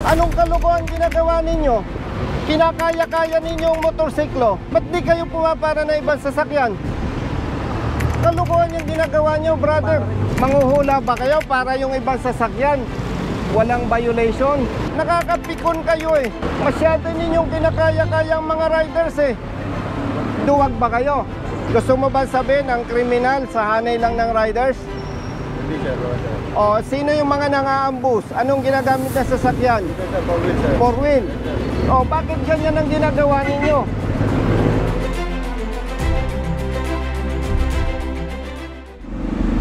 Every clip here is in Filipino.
Anong kalokohan ginagawa ninyo? Kinakaya-kaya ninyo ang motorsiklo. Ba't di kayo pumapara na ibang sasakyan? Kalokohan yung ginagawa nyo, brother. Manghuhula ba kayo para yung ibang sasakyan? Walang violation. Nakakapikon kayo eh. Masyado ninyong kinakaya-kaya ang mga riders eh. Duwag ba kayo? Gusto mo ba sabihin ang kriminal sa hanay lang ng riders? Hindi sir, sir. O, sino yung mga nangaambus? Anong ginagamit na sasakyan? Four wheel sir. Four wheel. O, bakit ganyan ang ginagawa ninyo?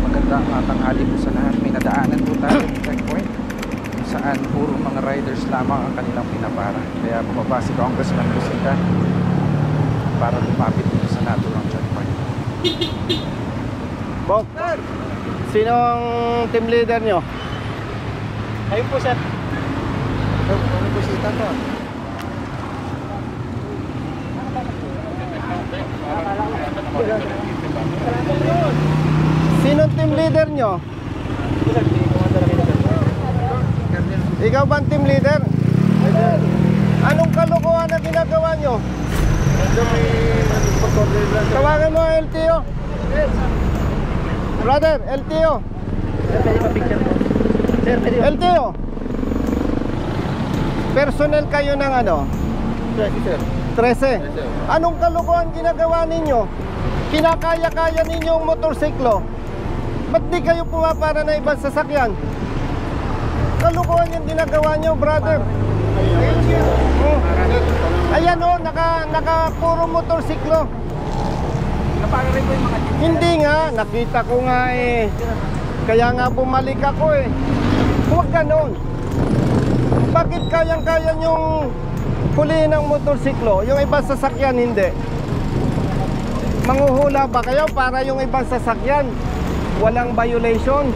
Maganda ang tanghali po sa lahat. May nadaanan po tayo ng checkpoint kung saan puro mga riders lamang ang kanilang pinapara. Kaya bumaba si Congressman Busita para lumapit dito sa naturang checkpoint. Bok, sino ang team leader nyo? Ayun po sir. Ano po sita to? Sino ang team leader nyo? Ikaw ba ang team leader? Anong kalokohan na ginagawa nyo? Tawagan mo ang LTO. Brother, LTO. LTO. Personnel kayo ng ano? 13. Anong kalokohan ginagawa ninyo? Kinakaya-kaya ninyo ang motorsiklo. Ba't di kayo pumapara na ibang sasakyan? Kalokohan yung ginagawa nyo, brother. Ayan o, naka puro motorsiklo. Hindi nga, nakita ko nga eh. Kaya nga bumalik ako eh. Huwag ganon. Bakit kayang-kaya nyong huliin ang motorsiklo? Yung ibang sasakyan hindi. Manghuhula ba kayo para yung ibang sasakyan walang violation?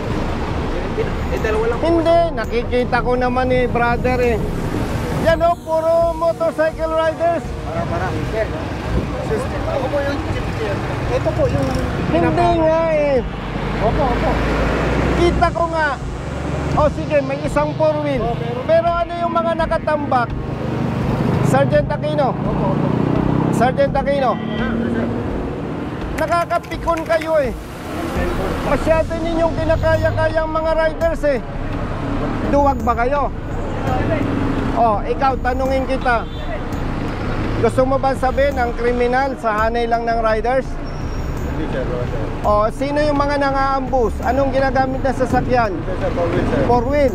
Hindi, nakikita ko naman eh, brother eh. Yan o, puro motorcycle riders. Sir. Ako po yung chief sir. Ito po yung... Hindi nga eh. Opo. Kita ko nga. O sige, may isang four wheel. Pero ano yung mga nakatambak? Sergeant Aquino. Sergeant Aquino. Nakakapikon kayo eh. Masyado ninyong kinakaya-kaya ang mga riders eh. Duwag ba kayo? O, ikaw, tanungin kita. Gusto mo ba sabihin ang kriminal sa hanay lang ng riders? Hindi sir, sir. O, sino yung mga nangaambus? Anong ginagamit na sasakyan? Four wheel sir. Four wheel.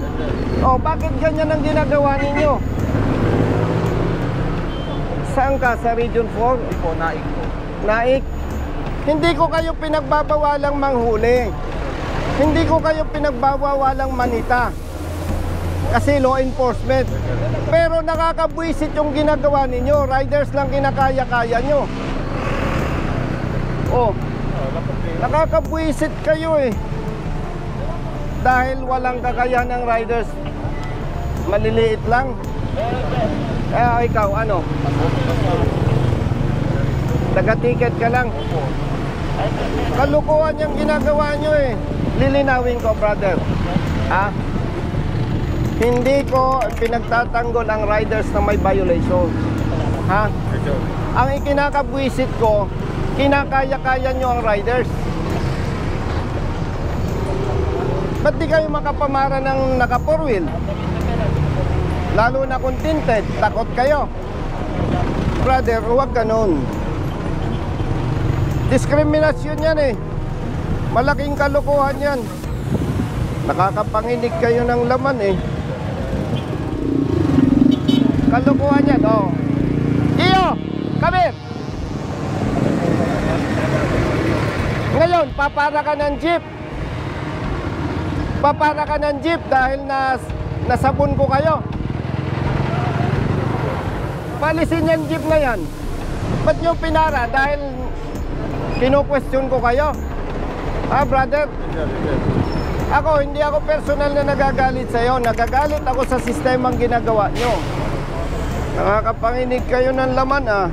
O, bakit ganyan ang ginagawa ninyo? Saan ka? Sa Region 4? Hindi po, naik po. Naik? Hindi ko kayo pinagbabawalang manghuli. Hindi ko kayo pinagbabawalang manita. Kasi law enforcement. Pero nakakabwisit yung ginagawa ninyo. Riders lang kinakaya-kaya nyo. Oh, nakakabwisit kayo eh. Dahil walang kakayahan ng riders. Maliliit lang. Kaya ikaw, ano? Taga-ticket ka lang. Kalukuhan yung ginagawa nyo eh. Lilinawin ko, brother. Ha? Hindi ko pinagtatanggol ang riders na may violation. Ha? Ang ikinakabwisit ko, kinakaya-kaya nyo ang riders. Ba't di kayo makapamara ng naka-four wheel? Lalo na kung tinted, takot kayo. Brother, huwag ganun. Diskriminasyon yan eh. Malaking kalokohan yan. Nakakapanginig kayo ng laman eh. Kalokohan yan, oh. Iyo, come here. Ngayon, papara ka ng jeep. Papara ka ng jeep dahil nasabon ko kayo. Palisin yung jeep na yan. Ba't nyo pinara? Dahil kino-question ko kayo. Ha, brother? Ako, hindi ako personal na nagagalit sa'yo. Nagagalit ako sa sistemang ginagawa nyo. Nakakapanginig kayo ng laman, ah.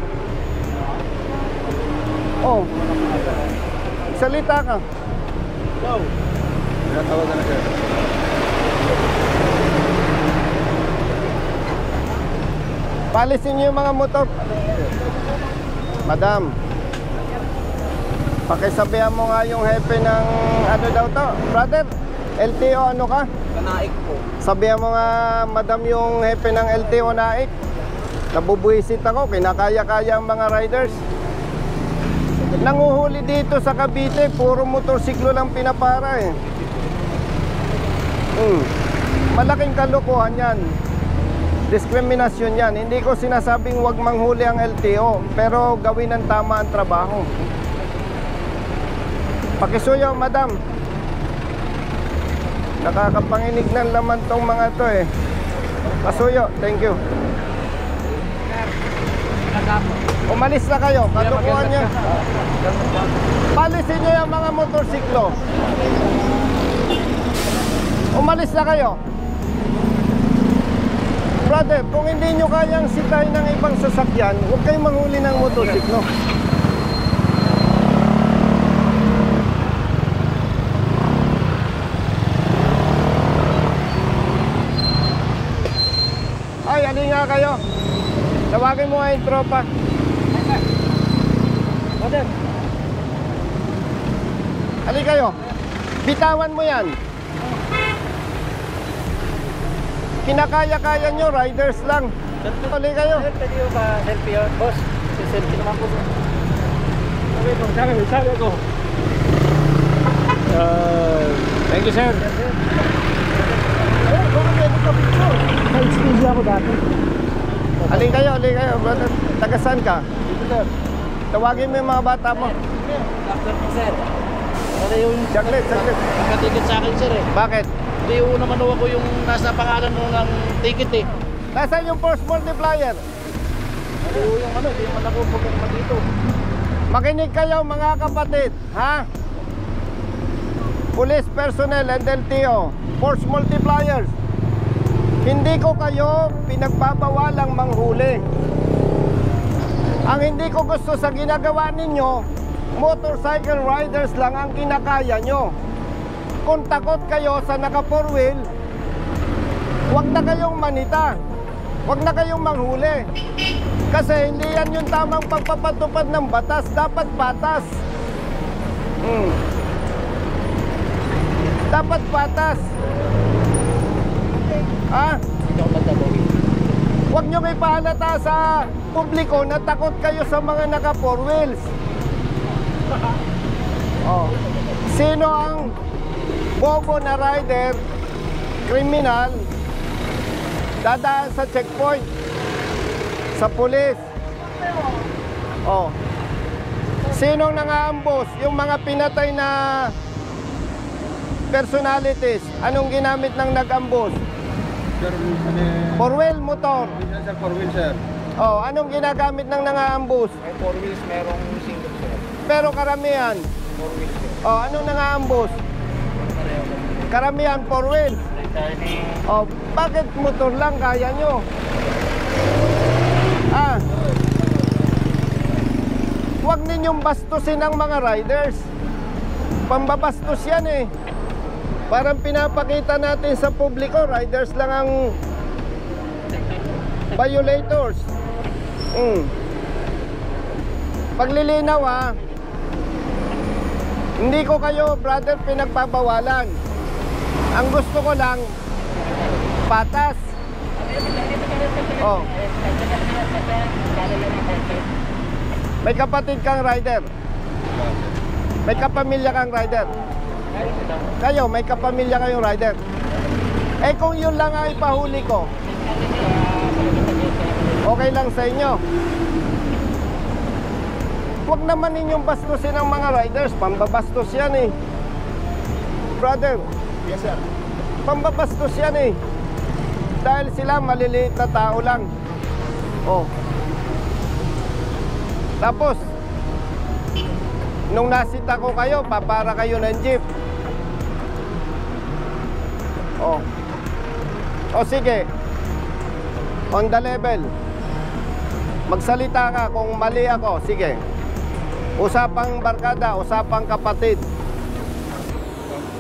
Oh. Salita ka. Go. Tinatawag na sir. Palisin niyo yung mga motor. Madam, pakisabihan mo nga yung hepe ng ano daw to. Brother, LTO ano ka? Kanaik po. Sabihan mo nga, madam, yung hepe ng LTO Naik. Nabubuisit ako, kinakaya-kaya ang mga riders. Nanguhuli dito sa Cavite, puro motorsiklo lang pinapara eh. Malaking kalokohan yan. Diskriminasyon yan. Hindi ko sinasabing huwag manghuli ang LTO, pero gawin ng tama ang trabaho. Pakisuyo, madam. Nakakapanginig ng laman tong mga to eh. Pasuyo, thank you. Umalis na kayo, kalukuhan niya. Palisin niyo yung mga motorsiklo. Umalis na kayo. Brother, kung hindi nyo kayang sitahin ng ibang sasakyan, huwag kayong manghuli ng motorsiklo. Ay, alin nga kayo. Tawagin mo nga yung tropa. Brother. Alin kayo. Bitawan mo yan. Kinakaya-kaya nyo, riders lang. Alin kayo. Sir, pwede yung pa-selfie yun, boss. Si-selfie naman po. Okay po, sabi ako. Thank you, sir. Ay, baka pwede ka picture. Na-excuse ako dati. Alin kayo, brother. Tagasan ka. Dito, sir. Tawagin mo yung mga bata mo. Doctor po, sir. Ano yung Saglit. nakatikit sa akin, sir eh. Bakit? Hindi yung naman ako yung nasa pangalan mo ng ticket eh. Nasaan yung force multiplier? Ano yung ano, hindi naman ako pupunta dito. Makinig kayo mga kapatid, ha? Police personnel and LTO, force multipliers. Hindi ko kayo pinagbabawalang manghuli. Ang hindi ko gusto sa ginagawa ninyo, motorcycle riders lang ang kinakaya nyo. Kung takot kayo sa naka 4-wheel, huwag na kayong manita. Huwag na kayong manghuli. Kasi hindi yan yung tamang pagpapatupad ng batas. Dapat patas. Dapat patas. Ha? Hindi ako magdabawin. Huwag nyo ipahalata sa publiko na takot kayo sa mga naka 4 wheels. Oh. Sino ang bobo na rider, kriminal, dadaan sa checkpoint, sa pulis? Oh. Sinong nangaambos? Yung mga pinatay na personalities. Anong ginamit ng nag-ambos? Sir, Four-wheel motor. sir, 4-wheel, sir. Oh, anong ginagamit ng nangaambos? May 4 wheels, merong single sir. Pero karamihan. 4 wheels sir. Oh, anong nangaambos? Karamihan 4 wheels. Oh, bakit motor lang kaya nyo? Ah. Huwag ninyong bastusin ang mga riders. Pambabastos yan eh. Parang pinapakita natin sa publiko, riders lang ang violators. Paglilinaw ha, hindi ko kayo, brother, pinagbabawalan. Ang gusto ko lang, patas. Oh. May kapatid kang rider. May kapamilya kang rider. Kayo, may kapamilya kayong rider. Eh kung yun lang ang ipahuli ko, okay lang sa inyo. Huwag naman ninyong bastusin ang mga riders. Pambabastos yan eh. Brother. Yes, sir. Pambabastos yan eh. Dahil sila maliliit na tao lang. Oh. Tapos, nung nasita ko kayo, papara kayo ng jeep. Oh. O sige. On the level. Magsalita ka kung mali ako. Sige. Usapang barkada, usapang kapatid.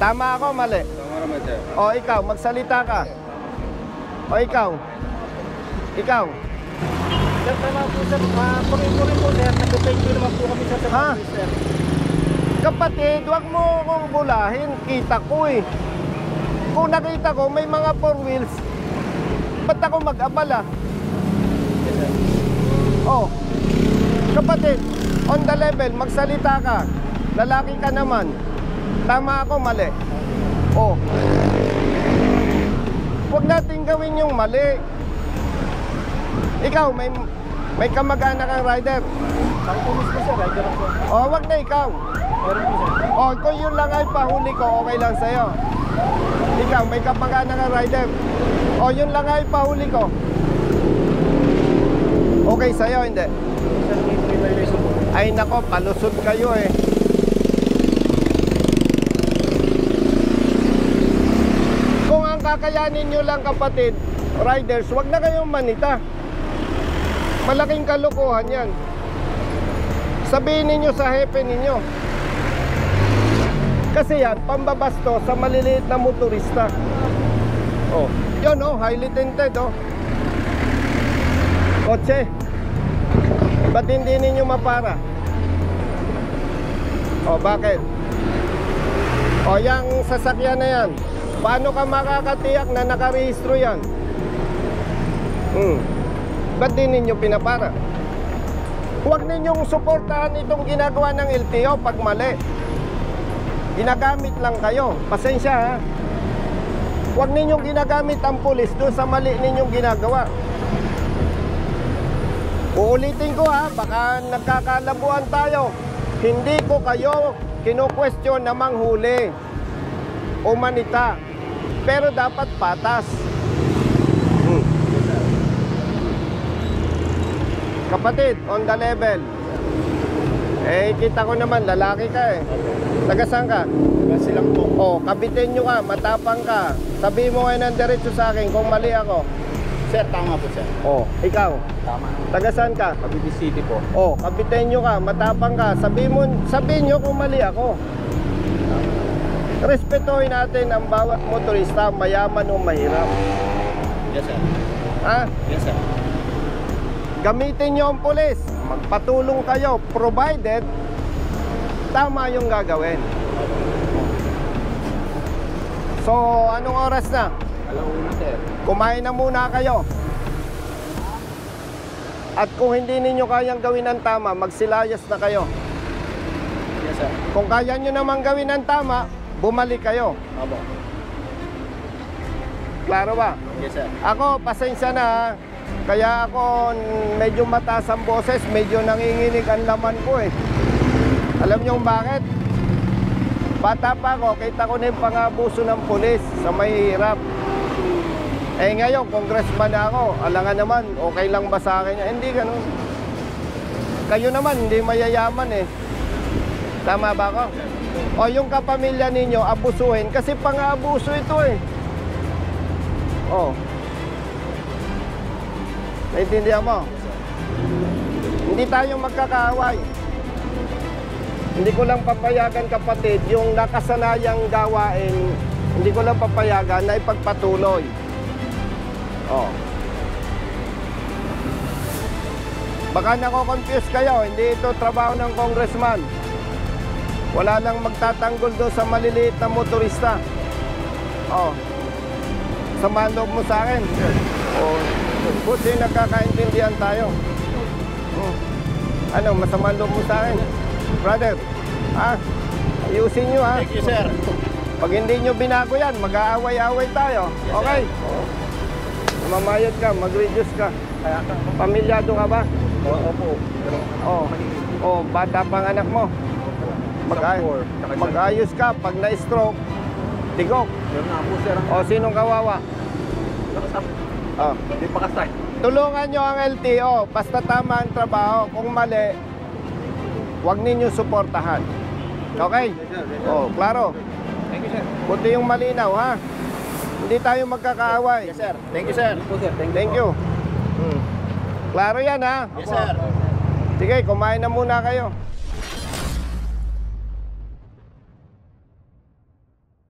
Tama ako, mali? Tama naman, sir. O ikaw, magsalita ka. O ikaw. Ikaw. Sir, tama po sir. Puri-puri po sir. Nag-thank you naman po kami sir sa Ha? service, sir. Kapatid, wag mo akong bulahin. Kita ko eh. Kung nakita ko may mga four wheels, ba't ako mag-abala? Yes sir. Oh, kapatid, on the level, magsalita ka. Lalaki ka naman. Tama ako, mali. Oh. Huwag natin gawin yung mali. Ikaw, may kamag-anak kang rider. Ako po mismo sir. Rider ako. Oh, wag na ikaw. Meron po sir. Oh, kung yun lang ay pahuli ko, okay lang sa'yo. Ikaw, may kamag-anak kang rider. Oh, yun lang ay pahuli ko. Okay sa'yo, hindi? Sir, may violation po. Ay nako, palusot kayo eh. Kung ang kakayanin nyo lang kapatid, riders, wag na kayong manita. Malaking kalokohan yan. Sabihin ninyo sa hepe ninyo. Kasi yan, pambabasto sa maliliit na motorista. Oh, yun oh, highly tinted oh. Kotse. Ba't hindi ninyo mapara? O, bakit? O, yung sasakyan na yan, paano ka makakatiyak na nakarehistro yan? Ba't di ninyo pinapara? Huwag ninyong suportahan itong ginagawa ng LTO pag mali. Ginagamit lang kayo. Pasensya ha. Huwag ninyong ginagamit ang pulis doon sa mali ninyong ginagawa. Uulitin ko ha, baka nagkakalabuan tayo. Hindi ko kayo kinu-question na manghuli o manita. Pero dapat patas. Kapatid, on the level. Eh, kita ko naman, lalaki ka eh. Taga saan ka? Kasi lang po. Oh, kabitin nyo ka, matapang ka. Sabi mo ngayon ng diretso sa akin kung mali ako. Sir, tama po sir. Oh, ikaw, Tama. taga saan ka? Cavite City po. Oh, kapitan nyo ka, matapang ka. Sabihin nyo kung mali ako. Respetuhin natin ang bawat motorista, mayaman o mahirap. Yes sir. Ha? Yes sir. Gamitin nyo ang pulis. Magpatulong kayo, provided tama yung gagawin. So, anong oras na? Alauna sir. Kumain na muna kayo. At kung hindi ninyo kayang gawin ang tama, magsilayas na kayo. Yes sir. Kung kaya nyo naman gawin ang tama, bumalik kayo. Opo. Klaro ba? Yes sir. Ako, pasensya na ha. Kaya ako medyo mataas ang boses, medyo nanginginig ang laman ko eh. Alam nyo kung bakit? Bata pa ako, kita ko na yung pangabuso ng pulis sa mahihirap. Eh ngayon, congressman na ako, alangan naman, okay lang ba sa akin? Hindi ganun. Kayo naman, hindi mayayaman eh. Tama ba ako? O yung kapamilya ninyo, abusuhin, kasi pang-abuso ito eh. Oh. Naintindihan mo? Hindi tayo magkakaaway. Hindi ko lang papayagan kapatid, yung nakasanayang gawain, hindi ko lang papayagan na ipagpatuloy. Oh. Baka nako-confuse kayo, hindi ito trabaho ng congressman. Wala lang magtatanggol doon sa maliliit na motorista. Oh. Samahan loob mo sa akin. Oh. Buti nagkakaintindihan tayo. Ano, masama loob mo sa akin? Brother, ha? Ayusin nyo ha. Thank you sir. Pag hindi nyo binago yan, mag-aaway-aaway tayo. Yes, Okay? Mamayad ka, mag-reduce ka. Pamilyado ka ba? Opo. Oo. Oh, bata pang anak mo. Mag-ayos ka. Pag na-stroke, tigok. Meron nga po sir. O, sinong kawawa? Oh. Hindi pa kasay. Tulungan nyo ang LTO. Basta tama ang trabaho. Kung mali, huwag ninyo suportahan. Okay? Oh, klaro. Thank you sir. Buti yung malinaw, ha? Hindi tayo magkakaaway. Yes sir. Thank you sir. Thank you. Klaro yan, ha? Yes sir. Sige, kumain na muna kayo.